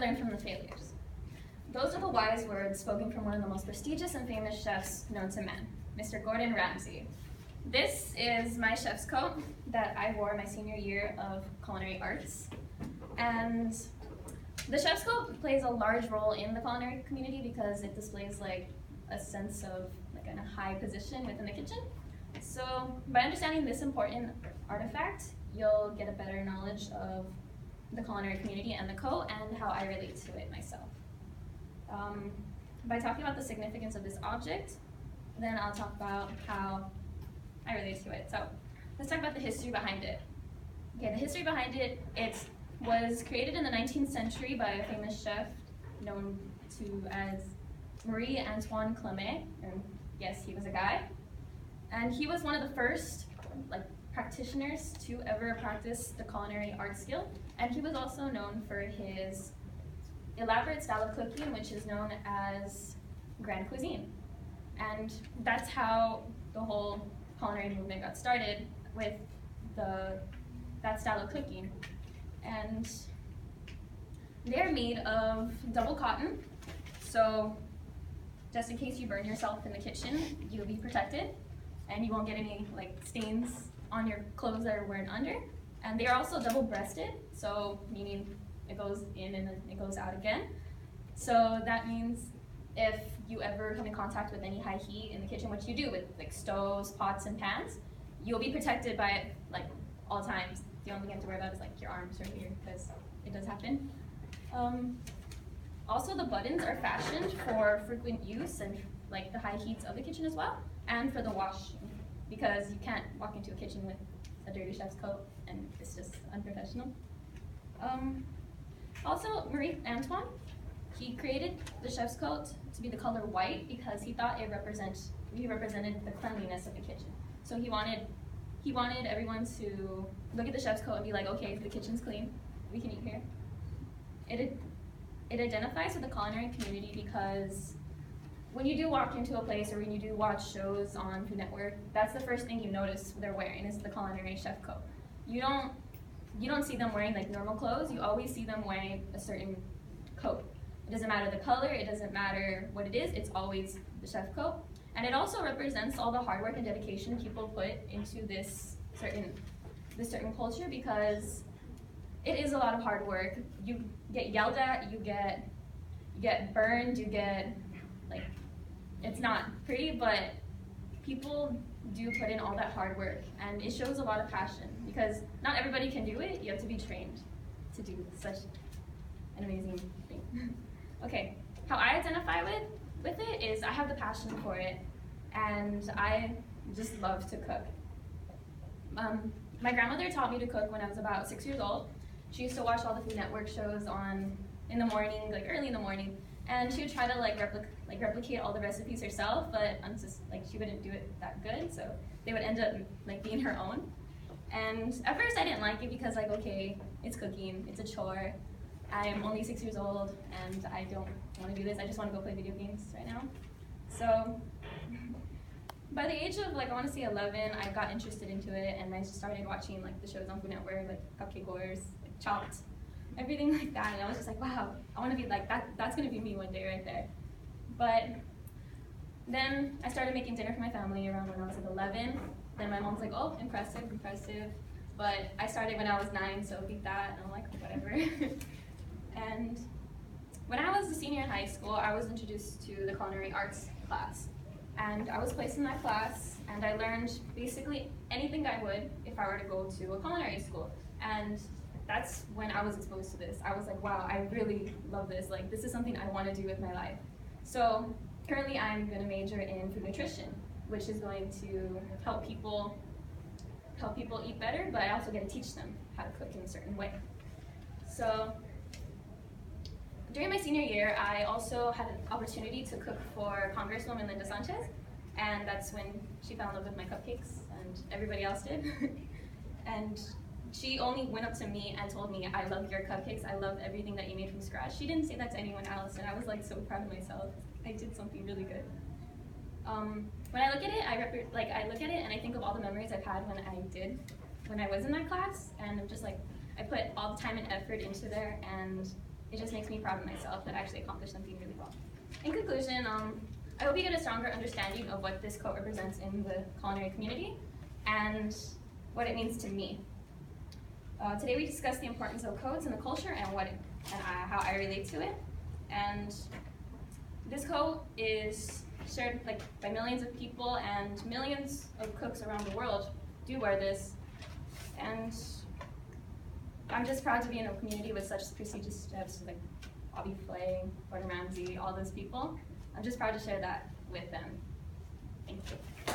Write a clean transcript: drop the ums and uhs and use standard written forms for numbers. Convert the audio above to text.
learn from the failures. Those are the wise words spoken from one of the most prestigious and famous chefs known to men, Mr. Gordon Ramsay. This is my chef's coat that I wore my senior year of culinary arts. And the chef's coat plays a large role in the culinary community because it displays like a sense of like a high position within the kitchen. So by understanding this important artifact, you'll get a better knowledge of the culinary community and the coat and how I relate to it myself. By talking about the significance of this object, then I'll talk about how I relate to it. So let's talk about the history behind it. Okay, the history behind it, it was created in the 19th century by a famous chef known to as Marie-Antoine Clement, and yes, he was a guy. And he was one of the first practitioners to ever practice the culinary art skill. And he was also known for his elaborate style of cooking, which is known as grand cuisine. And that's how the whole culinary movement got started, with that style of cooking. And they're made of double cotton, so just in case you burn yourself in the kitchen, you'll be protected and you won't get any stains on your clothes that are worn under. And they are also double-breasted, so meaning it goes in and then it goes out again. So that means if you ever come in contact with any high heat in the kitchen, which you do with stoves, pots, and pans, you'll be protected by it all times. The only thing you have to worry about is your arms right here, because it does happen. Also, the buttons are fashioned for frequent use and the high heats of the kitchen as well, and for the washing, because you can't walk into a kitchen with a dirty chef's coat, and it's just unprofessional. Also, Marie-Antoine, he created the chef's coat to be the color white because he thought it represented the cleanliness of the kitchen. So he wanted everyone to look at the chef's coat and be like, okay, if the kitchen's clean, we can eat here. It identifies with the culinary community because when you do walk into a place or when you do watch shows on Food Network, that's the first thing you notice they're wearing is the culinary chef coat. You don't see them wearing normal clothes. You always see them wearing a certain coat. It doesn't matter the color, it doesn't matter what it is, it's always the chef coat. And it also represents all the hard work and dedication people put into this certain culture, because it is a lot of hard work. You get yelled at, you get burned, you get it's not pretty, but people do put in all that hard work, and it shows a lot of passion because not everybody can do it. You have to be trained to do such an amazing thing. Okay, how I identify with it is I have the passion for it, and I just love to cook. My grandmother taught me to cook when I was about 6 years old. She used to watch all the Food Network shows in the morning, early in the morning, and she would try to replicate all the recipes herself, but she wouldn't do it that good, so they would end up being her own. And at first I didn't like it because okay, it's cooking, it's a chore. I'm only 6 years old and I don't want to do this. I just want to go play video games right now. So by the age of I want to say 11, I got interested into it, and I just started watching the shows on Food Network, Cupcake Wars, Chopped, everything like that. And I was just wow, I want to be that. That's going to be me one day right there. But then I started making dinner for my family around when I was 11. Then my mom's oh, impressive. But I started when I was 9, so beat that. And I'm whatever. And when I was a senior in high school, I was introduced to the culinary arts class. And I was placed in that class, and I learned basically anything I would if I were to go to a culinary school. And that's when I was exposed to this. I was wow, I really love this. This is something I want to do with my life. So currently I'm going to major in food nutrition, which is going to help people eat better, but I also get to teach them how to cook in a certain way. So during my senior year, I also had an opportunity to cook for Congresswoman Linda Sanchez, and that's when she fell in love with my cupcakes, and everybody else did. And she only went up to me and told me, I love your cupcakes, I love everything that you made from scratch. She didn't say that to anyone else, and I was so proud of myself. I did something really good. When I look at it, I look at it and I think of all the memories I've had when I was in that class, and I'm just I put all the time and effort into there, and it just makes me proud of myself that I actually accomplished something really well. In conclusion, I hope you get a stronger understanding of what this coat represents in the culinary community and what it means to me. Today we discussed the importance of codes in the culture and how I relate to it. And this coat is shared by millions of people, and millions of cooks around the world do wear this. And I'm just proud to be in a community with such prestigious chefs like Bobby Flay, Gordon Ramsay, all those people. I'm just proud to share that with them. Thank you.